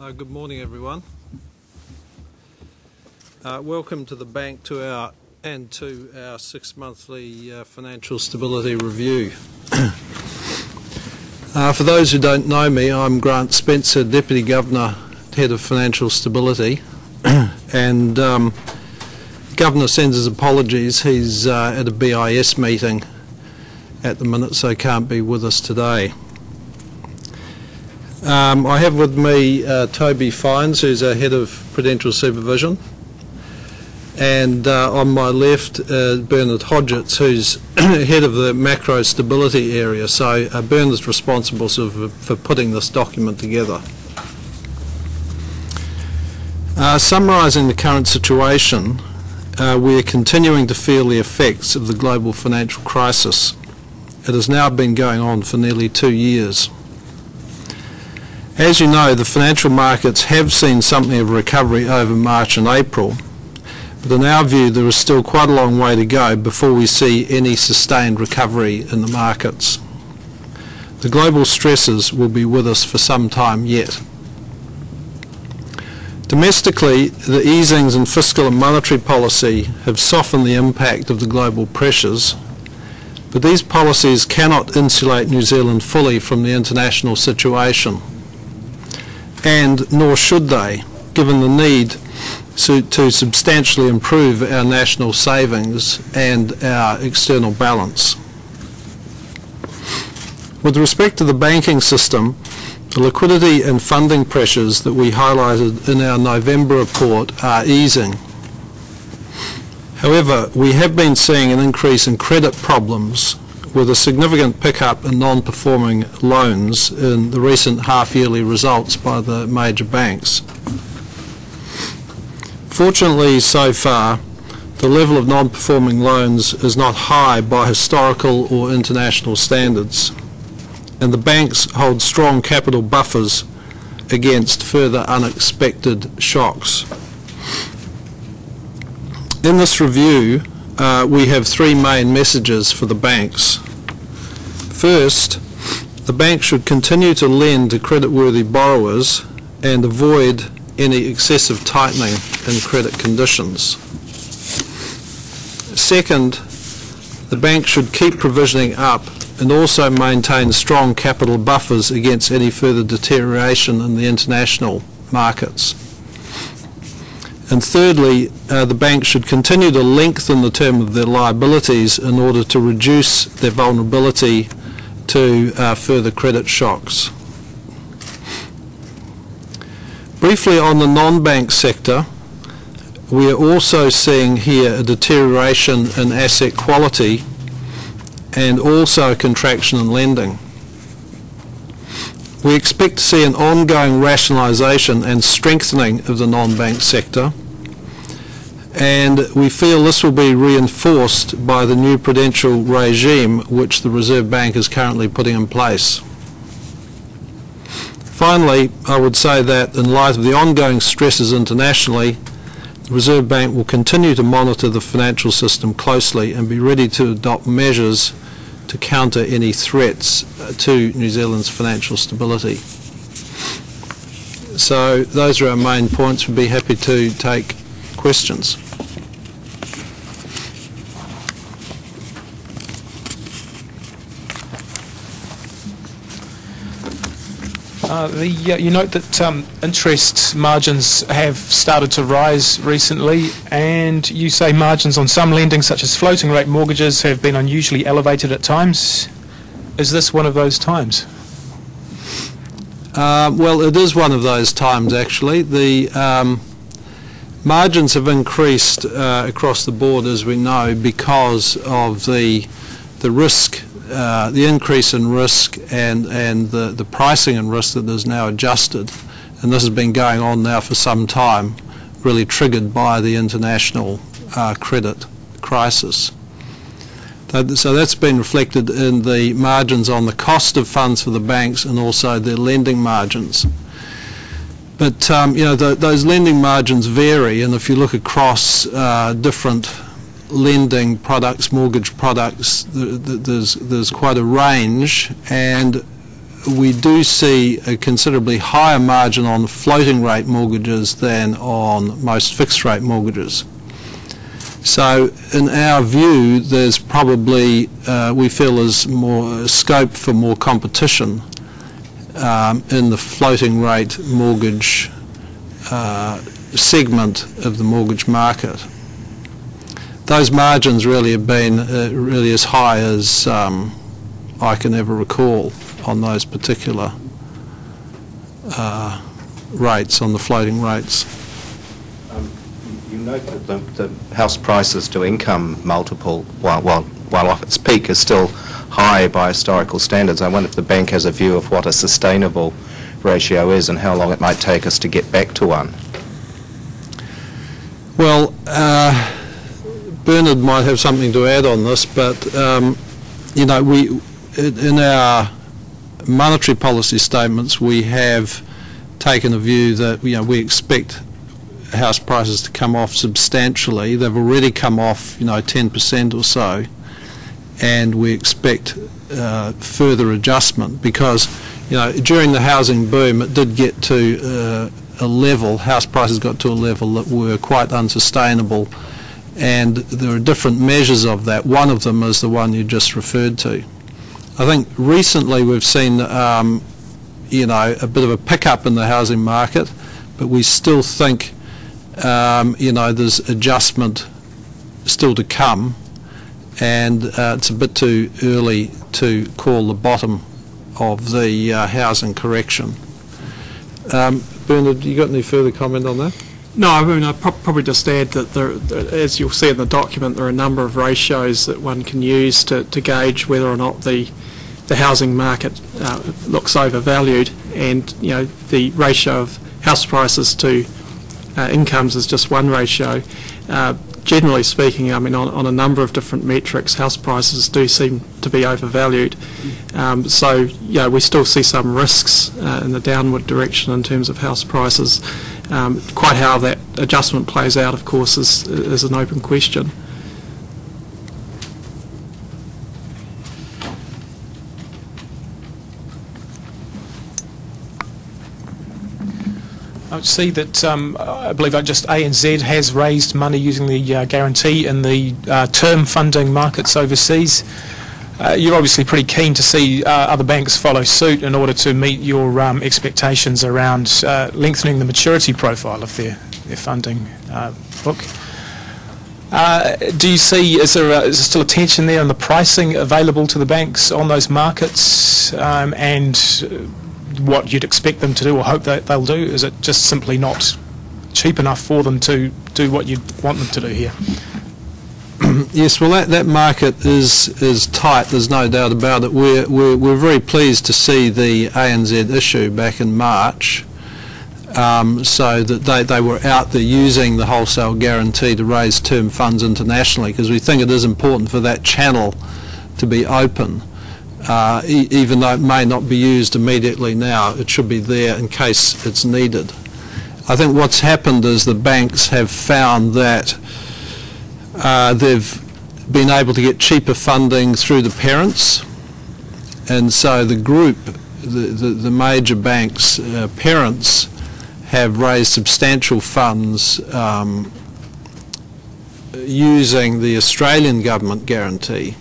Good morning, everyone. Welcome to the bank to our 6-monthly financial stability review. For those who don't know me, I'm Grant Spencer, Deputy Governor, Head of Financial Stability, and Governor sends his apologies. He's at a BIS meeting at the minute, so can't be with us today. I have with me Toby Fines, who's our Head of Prudential Supervision, and on my left Bernard Hodgetts, who's Head of the Macro Stability area. So Bernard's responsible for putting this document together. Summarising the current situation, we are continuing to feel the effects of the global financial crisis. It has now been going on for nearly 2 years. As you know, the financial markets have seen something of a recovery over March and April, but in our view there is still quite a long way to go before we see any sustained recovery in the markets. The global stresses will be with us for some time yet. Domestically, the easings in fiscal and monetary policy have softened the impact of the global pressures, but these policies cannot insulate New Zealand fully from the international situation, and nor should they, given the need to substantially improve our national savings and our external balance. With respect to the banking system, the liquidity and funding pressures that we highlighted in our November report are easing. However, we have been seeing an increase in credit problems, with a significant pickup in non-performing loans in the recent half-yearly results by the major banks. Fortunately, so far, the level of non-performing loans is not high by historical or international standards, and the banks hold strong capital buffers against further unexpected shocks. In this review, we have 3 main messages for the banks. First, the bank should continue to lend to creditworthy borrowers and avoid any excessive tightening in credit conditions. Second, the bank should keep provisioning up and also maintain strong capital buffers against any further deterioration in the international markets. And thirdly, the bank should continue to lengthen the term of their liabilities in order to reduce their vulnerability to further credit shocks. Briefly on the non-bank sector, we are also seeing here a deterioration in asset quality and also a contraction in lending. We expect to see an ongoing rationalisation and strengthening of the non-bank sector, and we feel this will be reinforced by the new prudential regime which the Reserve Bank is currently putting in place. Finally, I would say that in light of the ongoing stresses internationally, the Reserve Bank will continue to monitor the financial system closely and be ready to adopt measures to counter any threats to New Zealand's financial stability. So those are our main points. We'd be happy to take questions. You note that interest margins have started to rise recently, and you say margins on some lending, such as floating rate mortgages, have been unusually elevated at times. Is this one of those times? Well, it is one of those times, actually. The margins have increased across the board, as we know, because of the risk, the increase in risk and the pricing and risk that is now adjusted. And this has been going on now for some time, really triggered by the international credit crisis. So that's been reflected in the margins on the cost of funds for the banks and also their lending margins. But you know, those lending margins vary, and if you look across different lending products, mortgage products, there's quite a range, and we do see a considerably higher margin on floating rate mortgages than on most fixed rate mortgages. So in our view, there's probably, we feel there's more scope for more competition in the floating rate mortgage segment of the mortgage market. Those margins really have been really as high as I can ever recall on those particular rates, on the floating rates. You note that the house prices to income multiple, while off its peak, is still high by historical standards. I wonder if the bank has a view of what a sustainable ratio is and how long it might take us to get back to one. Well, Bernard might have something to add on this, but you know, we in our monetary policy statements we have taken a view that we expect house prices to come off substantially. They've already come off 10% or so, and we expect further adjustment because during the housing boom it did get to a level, house prices got to a level that were quite unsustainable, and there are different measures of that. One of them is the one you just referred to. I think recently we've seen a bit of a pickup in the housing market, but we still think there's adjustment still to come, and it's a bit too early to call the bottom of the housing correction. Bernard, you got any further comment on that? No, I mean, I'd probably just add that there, as you'll see in the document, there are a number of ratios that one can use to gauge whether or not the housing market looks overvalued, and the ratio of house prices to incomes is just one ratio. Generally speaking, I mean, on a number of different metrics, house prices do seem to be overvalued. So, we still see some risks in the downward direction in terms of house prices. Quite how that adjustment plays out, of course, is an open question. I see that I believe just ANZ has raised money using the guarantee in the term funding markets overseas. You're obviously pretty keen to see other banks follow suit in order to meet your expectations around lengthening the maturity profile of their funding book. Do you see, is there still a tension there in the pricing available to the banks on those markets, and what you'd expect them to do or hope that they'll do? Is it just simply not cheap enough for them to do what you'd want them to do here? Yes, well, that market is tight. There's no doubt about it. We're very pleased to see the ANZ issue back in March, so that they were out there using the wholesale guarantee to raise term funds internationally, because we think it is important for that channel to be open. Even though it may not be used immediately now, it should be there in case it's needed. I think what's happened is the banks have found that they've been able to get cheaper funding through the parents, and so the group, the major banks' parents have raised substantial funds using the Australian government guarantee,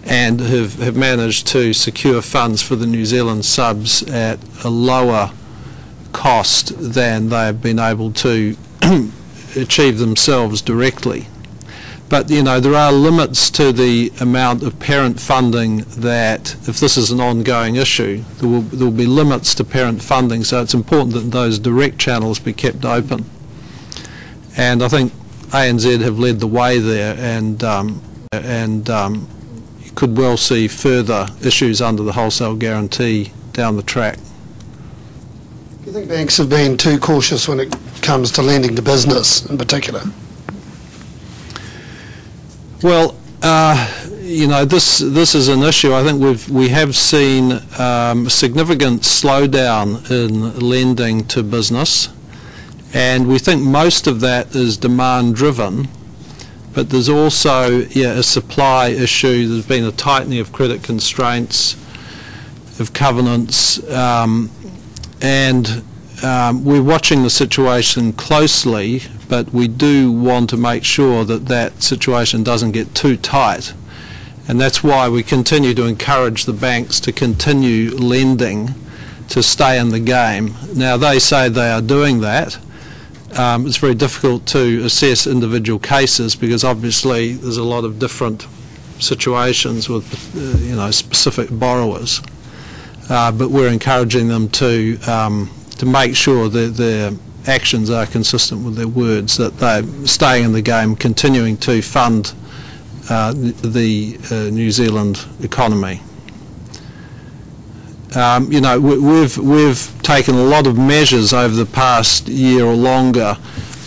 and have managed to secure funds for the New Zealand subs at a lower cost than they have been able to achieve themselves directly. But there are limits to the amount of parent funding that, if this is an ongoing issue, there will be limits to parent funding, so it's important that those direct channels be kept open. And I think ANZ have led the way there, and you could well see further issues under the wholesale guarantee down the track. Do you think banks have been too cautious when it comes to lending to business in particular? Well, this is an issue. I think we have seen a significant slowdown in lending to business, and we think most of that is demand driven. But there's also a supply issue. There's been a tightening of credit constraints, of covenants, and we're watching the situation closely, but we do want to make sure that that situation doesn't get too tight. And that's why we continue to encourage the banks to continue lending to stay in the game. Now, they say they are doing that. It's very difficult to assess individual cases because obviously there's a lot of different situations with specific borrowers. But we're encouraging them to make sure that their actions are consistent with their words, that they're staying in the game, continuing to fund the New Zealand economy. We've taken a lot of measures over the past year or longer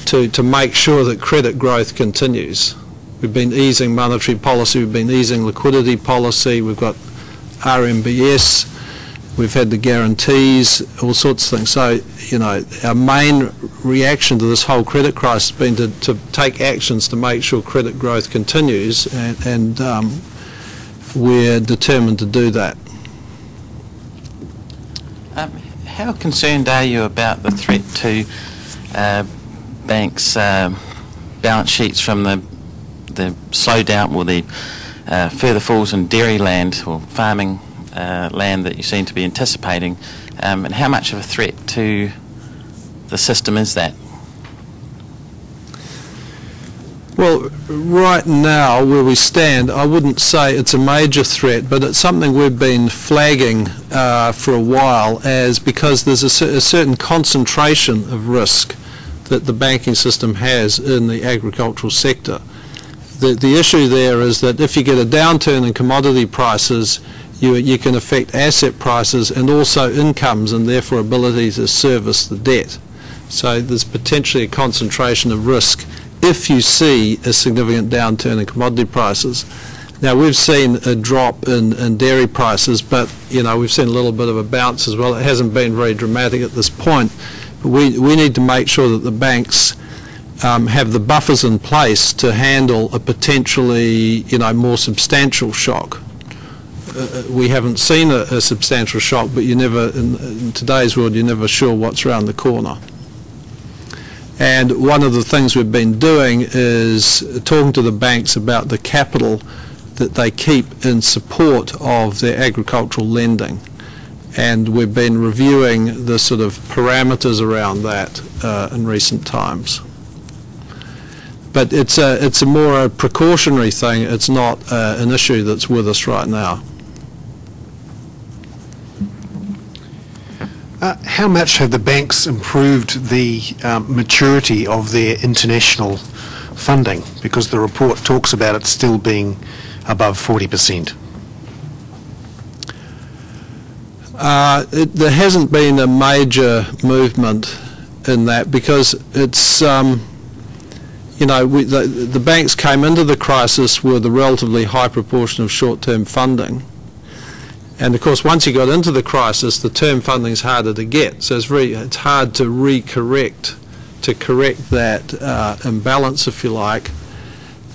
to make sure that credit growth continues. We've been easing monetary policy, we've been easing liquidity policy, we've got RMBS, we've had the guarantees, all sorts of things. So, our main reaction to this whole credit crisis has been to take actions to make sure credit growth continues, and we're determined to do that. How concerned are you about the threat to banks' balance sheets from the slowdown or the further falls in dairy land or farming land that you seem to be anticipating, and how much of a threat to the system is that? Well, right now, where we stand, I wouldn't say it's a major threat, but it's something we've been flagging for a while, because there's a certain concentration of risk that the banking system has in the agricultural sector. The issue there is that if you get a downturn in commodity prices, you can affect asset prices and also incomes, and therefore ability to service the debt. So there's potentially a concentration of risk if you see a significant downturn in commodity prices. Now, we've seen a drop in dairy prices, but we've seen a little bit of a bounce as well. It hasn't been very dramatic at this point, but we need to make sure that the banks have the buffers in place to handle a potentially more substantial shock. We haven't seen a substantial shock, but you never, in today's world, you're never sure what's around the corner. And one of the things we've been doing is talking to the banks about the capital that they keep in support of their agricultural lending. And we've been reviewing the sort of parameters around that in recent times. But it's a more precautionary thing. It's not an issue that's with us right now. How much have the banks improved the maturity of their international funding? Because the report talks about it still being above 40%. There hasn't been a major movement in that because it's, the banks came into the crisis with a relatively high proportion of short-term funding. And of course, once you got into the crisis, the term funding is harder to get. So it's hard to correct that imbalance, if you like,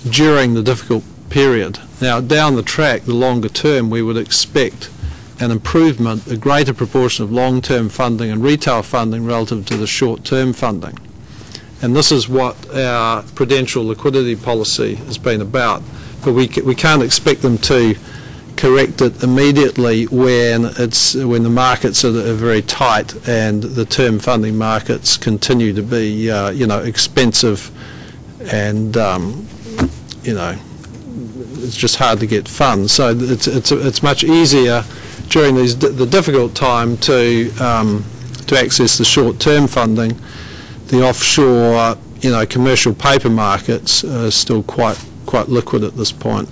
during the difficult period. Now, down the track, the longer term, we would expect an improvement, a greater proportion of long-term funding and retail funding relative to the short-term funding. And this is what our prudential liquidity policy has been about. But we can't expect them to correct it immediately when the markets are very tight and the term funding markets continue to be expensive, and it's just hard to get funds. So it's much easier during the difficult time to access the short-term funding. The offshore commercial paper markets are still quite liquid at this point.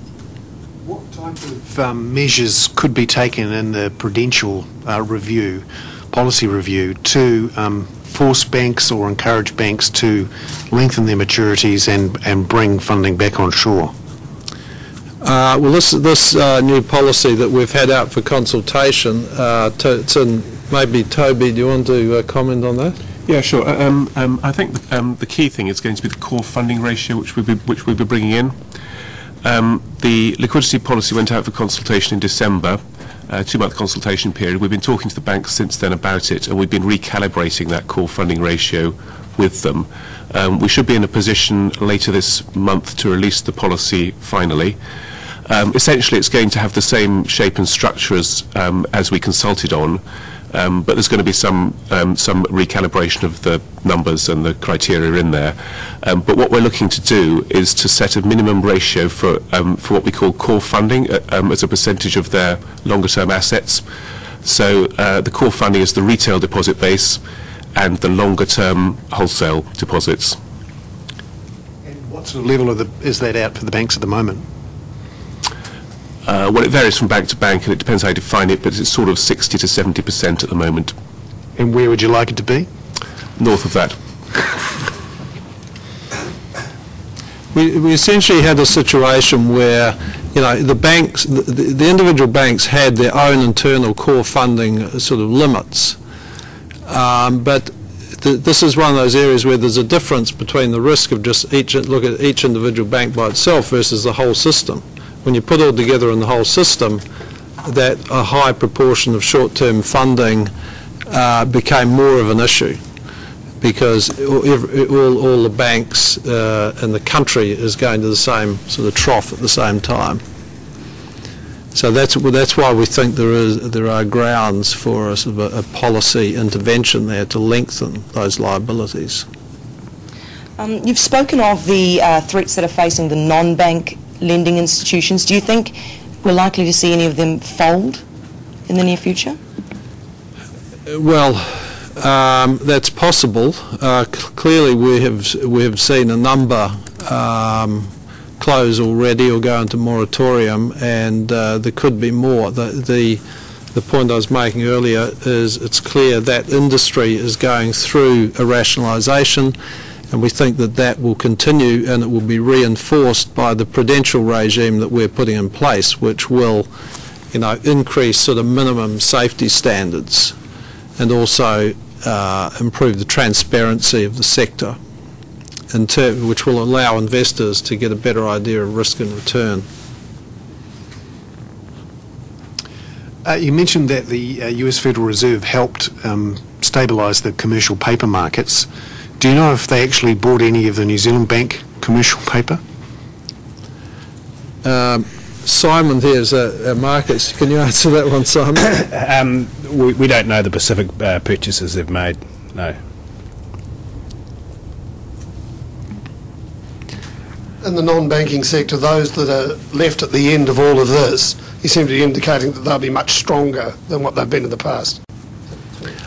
What type of measures could be taken in the prudential policy review, to force banks or encourage banks to lengthen their maturities and bring funding back on shore? Well, this new policy that we've had out for consultation, maybe Toby, do you want to comment on that? Yeah, sure. I think the key thing is going to be the core funding ratio, which we'll be bringing in. The liquidity policy went out for consultation in December, two-month consultation period. We've been talking to the banks since then about it, and we've been recalibrating that core funding ratio with them. We should be in a position later this month to release the policy finally. Essentially, it's going to have the same shape and structure as we consulted on, but there's going to be some recalibration of the numbers and the criteria in there. But what we're looking to do is to set a minimum ratio for what we call core funding as a percentage of their longer-term assets. So the core funding is the retail deposit base and the longer-term wholesale deposits. And what sort of level is that out for the banks at the moment? Well, it varies from bank to bank, and it depends how you define it, but it's sort of 60 to 70% at the moment. And where would you like it to be? North of that. We essentially had a situation where, the banks, the individual banks had their own internal core funding sort of limits, but this is one of those areas where there's a difference between the risk of just look at each individual bank by itself versus the whole system. When you put all together in the whole system, that a high proportion of short-term funding became more of an issue, because all the banks in the country is going to the same sort of trough at the same time. So that's why we think there are grounds for a sort of a policy intervention there to lengthen those liabilities. You've spoken of the threats that are facing the non-bank lending institutions. Do you think we're likely to see any of them fold in the near future? Well, that's possible. Clearly, we have seen a number close already or go into moratorium, and there could be more. The point I was making earlier is it's clear that industry is going through a rationalisation, and we think that will continue, and it will be reinforced by the prudential regime that we're putting in place, which will, increase sort of minimum safety standards and also improve the transparency of the sector, which will allow investors to get a better idea of risk and return. You mentioned that the US Federal Reserve helped stabilise the commercial paper markets. Do you know if they actually bought any of the New Zealand Bank commercial paper? Simon here is at Markets. Can you answer that one, Simon? We don't know the specific purchases they've made, no. In the non-banking sector, those that are left at the end of all of this, you seem to be indicating that they'll be much stronger than what they've been in the past.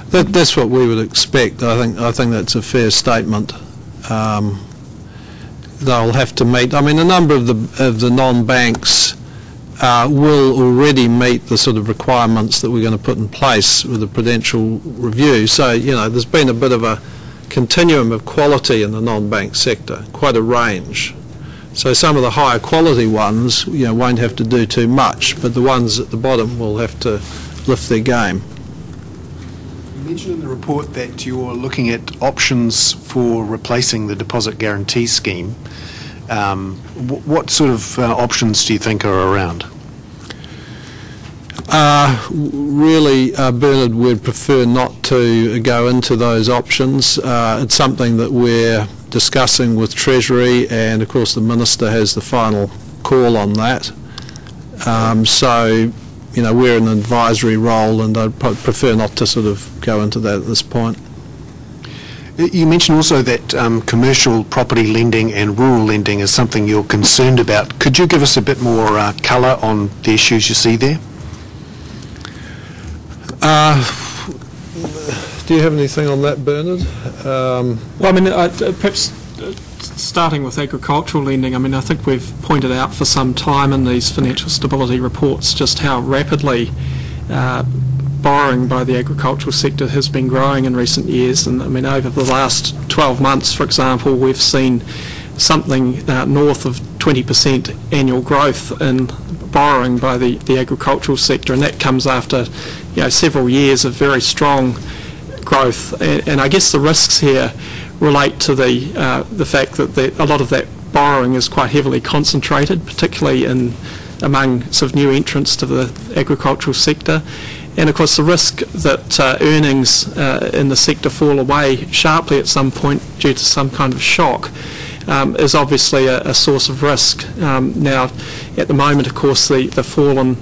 That's what we would expect. I think that's a fair statement. They'll have to meet. I mean, a number of the non-banks will already meet the sort of requirements that we're going to put in place with the prudential review. So there's been a bit of a continuum of quality in the non-bank sector, quite a range. So some of the higher quality ones, won't have to do too much, but the ones at the bottom will have to lift their game. You mentioned in the report that you're looking at options for replacing the deposit guarantee scheme. What sort of options do you think are around? Really, Bernard, would prefer not to go into those options. It's something that we're discussing with Treasury, and of course the Minister has the final call on that. So, we're in an advisory role, and I'd prefer not to sort of go into that at this point. You mentioned also that commercial property lending and rural lending is something you're concerned about. Could you give us a bit more colour on the issues you see there? Do you have anything on that, Bernard? Well, I mean, perhaps starting with agricultural lending, I mean, I think we've pointed out for some time in these financial stability reports just how rapidly borrowing by the agricultural sector has been growing in recent years. And I mean, over the last 12 months, for example, we've seen something north of 20% annual growth in borrowing by the agricultural sector, and that comes after several years of very strong growth. And I guess the risks here relate to the fact that a lot of that borrowing is quite heavily concentrated, particularly in among sort of new entrants to the agricultural sector. And of course the risk that earnings in the sector fall away sharply at some point due to some kind of shock is obviously a source of risk. Now, at the moment, of course, the fall in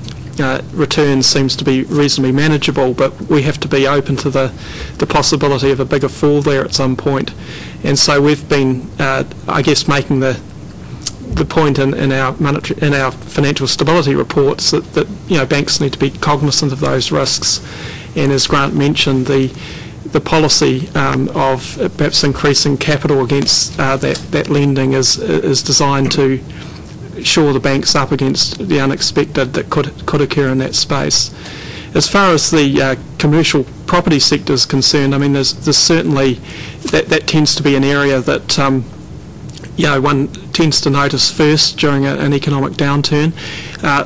return seems to be reasonably manageable, but we have to be open to the possibility of a bigger fall there at some point. And so we've been, I guess, making the point in our financial stability reports that banks need to be cognizant of those risks. And as Grant mentioned, the policy of perhaps increasing capital against that lending is designed to shore the banks up against the unexpected that could occur in that space. As far as the commercial property sector is concerned, I mean, there's certainly that tends to be an area that one tends to notice first during an economic downturn.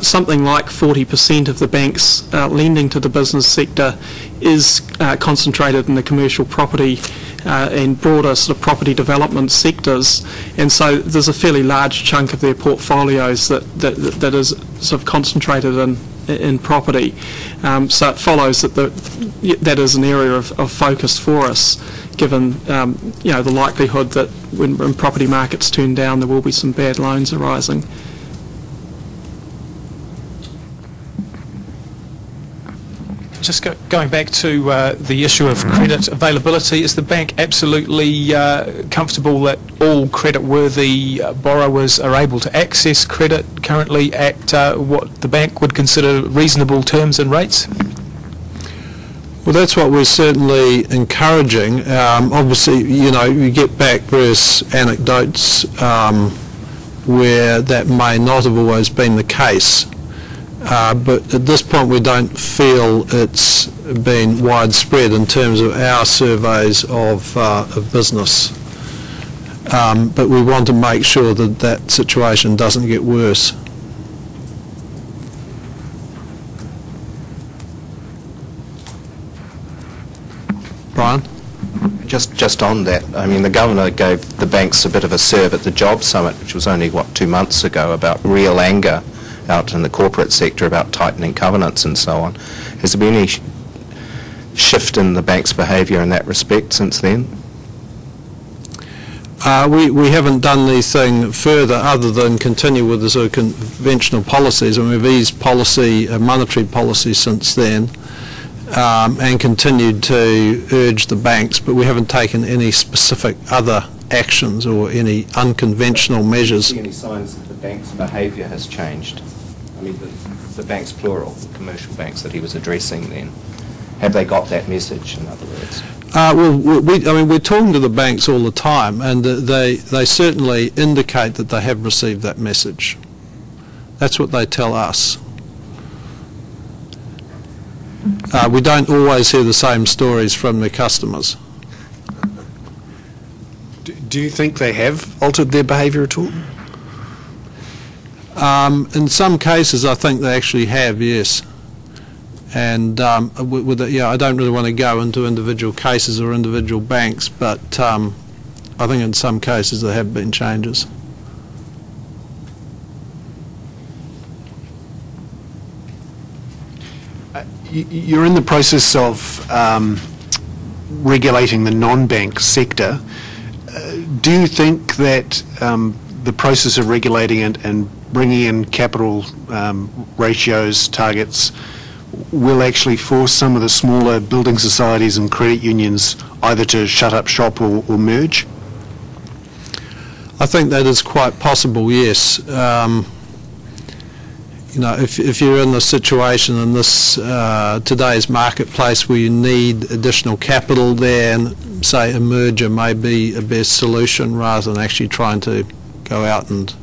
Something like 40% of the bank's lending to the business sector is concentrated in the commercial property and broader sort of property development sectors, and so there's a fairly large chunk of their portfolios that is sort of concentrated in property. So it follows that that is an area of focus for us, given the likelihood that when property markets turn down, there will be some bad loans arising. Just going back to the issue of credit availability, is the bank absolutely comfortable that all credit-worthy borrowers are able to access credit currently at what the bank would consider reasonable terms and rates? Well, that's what we're certainly encouraging. Obviously, you get back various anecdotes where that may not have always been the case. But at this point we don't feel it's been widespread in terms of our surveys of business. But we want to make sure that situation doesn't get worse. Brian? Just on that, I mean, the Governor gave the banks a bit of a serve at the Job Summit, which was only, 2 months ago, about real anger out in the corporate sector about tightening covenants and so on. Has there been any shift in the bank's behaviour in that respect since then? We haven't done anything further other than continue with the sort of conventional policies, and we've eased monetary policy since then, and continued to urge the banks, but we haven't taken any specific other actions or any unconventional measures. Do you see any signs that the bank's behaviour has changed? I mean, the banks plural, the commercial banks that he was addressing then. Have they got that message, in other words? We're talking to the banks all the time, and they certainly indicate that they have received that message. That's what they tell us. We don't always hear the same stories from their customers. Do you think they have altered their behaviour at all? In some cases, I think they actually have, yes. And I don't really want to go into individual cases or individual banks, but I think in some cases there have been changes. You're in the process of regulating the non-bank sector. Do you think that the process of regulating and bringing in capital ratios, targets, will actually force some of the smaller building societies and credit unions either to shut up shop or merge? I think that is quite possible, yes. If you're in the situation in this today's marketplace where you need additional capital, then say a merger may be a best solution rather than actually trying to go out and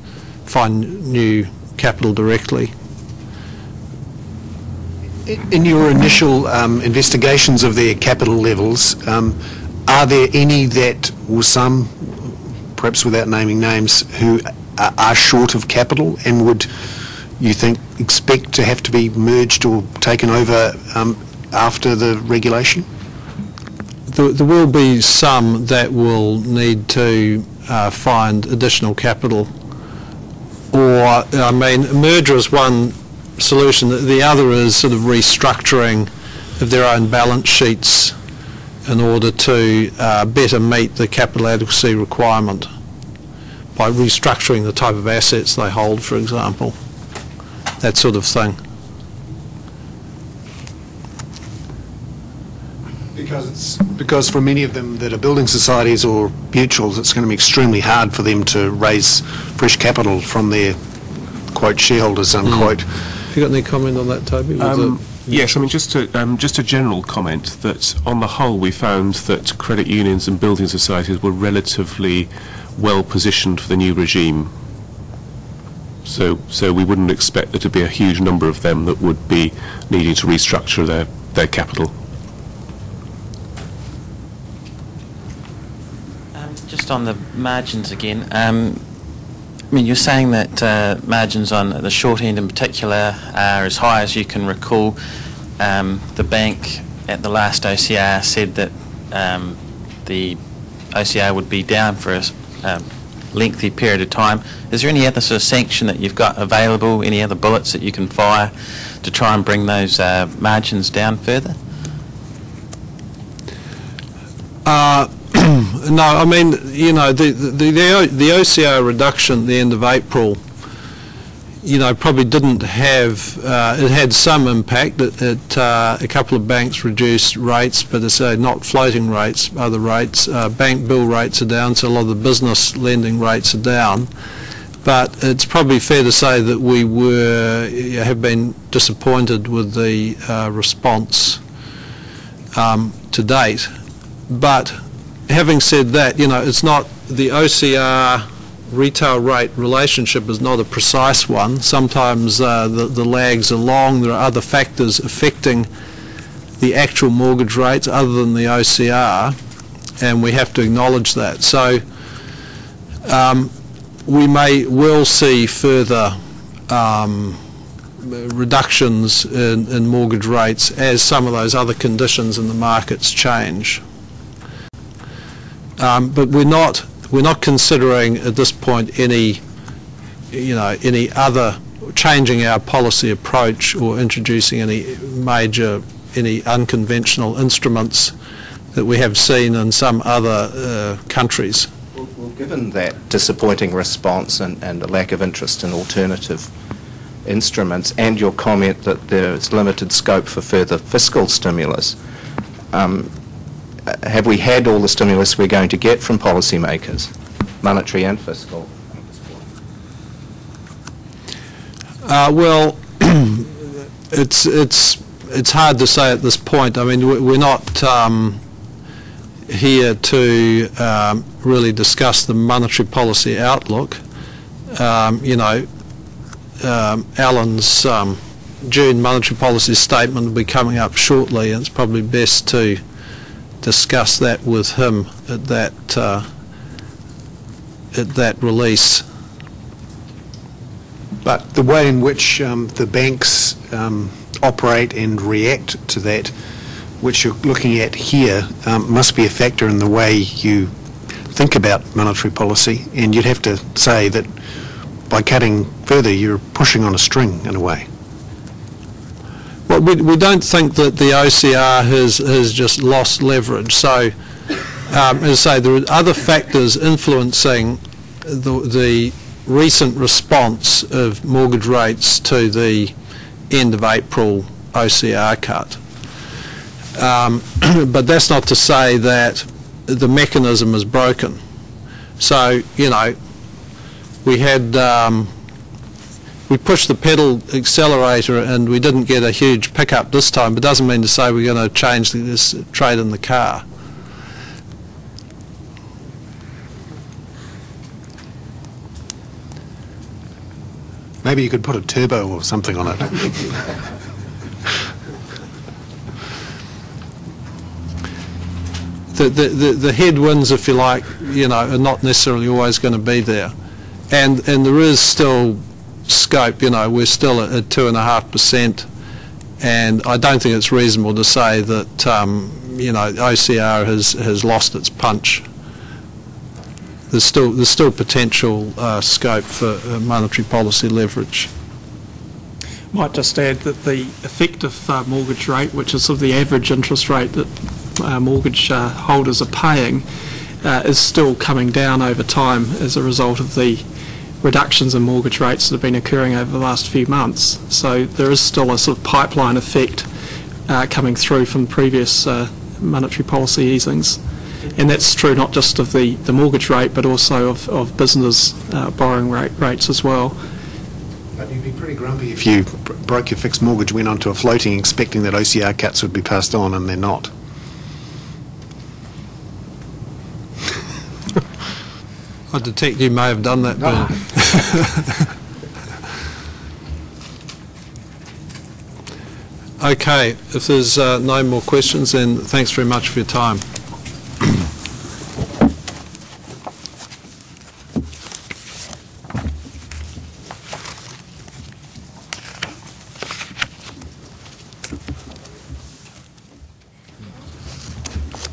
find new capital directly. In your initial investigations of their capital levels, are there any that, or some, perhaps without naming names, who are short of capital and would, you think, expect to have to be merged or taken over after the regulation? There will be some that will need to find additional capital I mean, a merger is one solution. The other is sort of restructuring of their own balance sheets in order to better meet the capital adequacy requirement by restructuring the type of assets they hold, for example, that sort of thing. Because for many of them that are building societies or mutuals, it's going to be extremely hard for them to raise fresh capital from their, quote, shareholders, unquote. Have you got any comment on that, Toby? Yes, I mean, just a general comment that on the whole we found that credit unions and building societies were relatively well positioned for the new regime. So we wouldn't expect there to be a huge number of them that would be needing to restructure their capital. Just on the margins again, I mean, you're saying that margins on the short end in particular are as high as you can recall. The bank at the last OCR said that the OCR would be down for a lengthy period of time. Is there any other sort of sanction that you've got available, any other bullets that you can fire to try and bring those margins down further? No, I mean, you know, the OCR reduction at the end of April, you know, probably didn't have, it had some impact. A couple of banks reduced rates, but it's not floating rates, other rates. Bank bill rates are down, so a lot of the business lending rates are down. But it's probably fair to say that we have been disappointed with the response to date. But having said that, you know, it's not the OCR retail rate relationship is not a precise one. Sometimes the lags are long. There are other factors affecting the actual mortgage rates other than the OCR, and we have to acknowledge that. So we may well see further reductions in mortgage rates as some of those other conditions in the markets change. But we're not considering at this point any other changing our policy approach or introducing any unconventional instruments that we have seen in some other countries. Well, given that disappointing response and a lack of interest in alternative instruments, and your comment that there is limited scope for further fiscal stimulus, have we had all the stimulus we're going to get from policymakers, monetary and fiscal? Well, it's hard to say at this point. I mean, we're not here to really discuss the monetary policy outlook. Alan's June monetary policy statement will be coming up shortly, and it's probably best to discuss that with him at that release. But the way in which the banks operate and react to that, which you're looking at here, must be a factor in the way you think about monetary policy, and you'd have to say that by cutting further you're pushing on a string in a way. Well, we don't think that the OCR has just lost leverage. So, as I say, there are other factors influencing the recent response of mortgage rates to the end of April OCR cut. But that's not to say that the mechanism is broken. So, you know, we had we pushed the pedal accelerator and we didn't get a huge pickup this time, but doesn't mean to say we're going to change this trade in the car. Maybe you could put a turbo or something on it. The headwinds, if you like, you know, are not necessarily always going to be there, and there is still scope. You know, we're still at 2.5%, and I don't think it's reasonable to say that you know, OCR has lost its punch. there's still potential scope for monetary policy leverage. Might just add that the effective mortgage rate, which is sort of the average interest rate that mortgage holders are paying, is still coming down over time as a result of the reductions in mortgage rates that have been occurring over the last few months. So there is still a sort of pipeline effect coming through from previous monetary policy easings. And that's true not just of the mortgage rate, but also of business borrowing rates as well. But you'd be pretty grumpy if you broke your fixed mortgage, went onto a floating, expecting that OCR cuts would be passed on, and they're not. I detect you may have done that, Bill. Okay, if there's no more questions, then thanks very much for your time.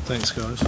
Thanks, guys.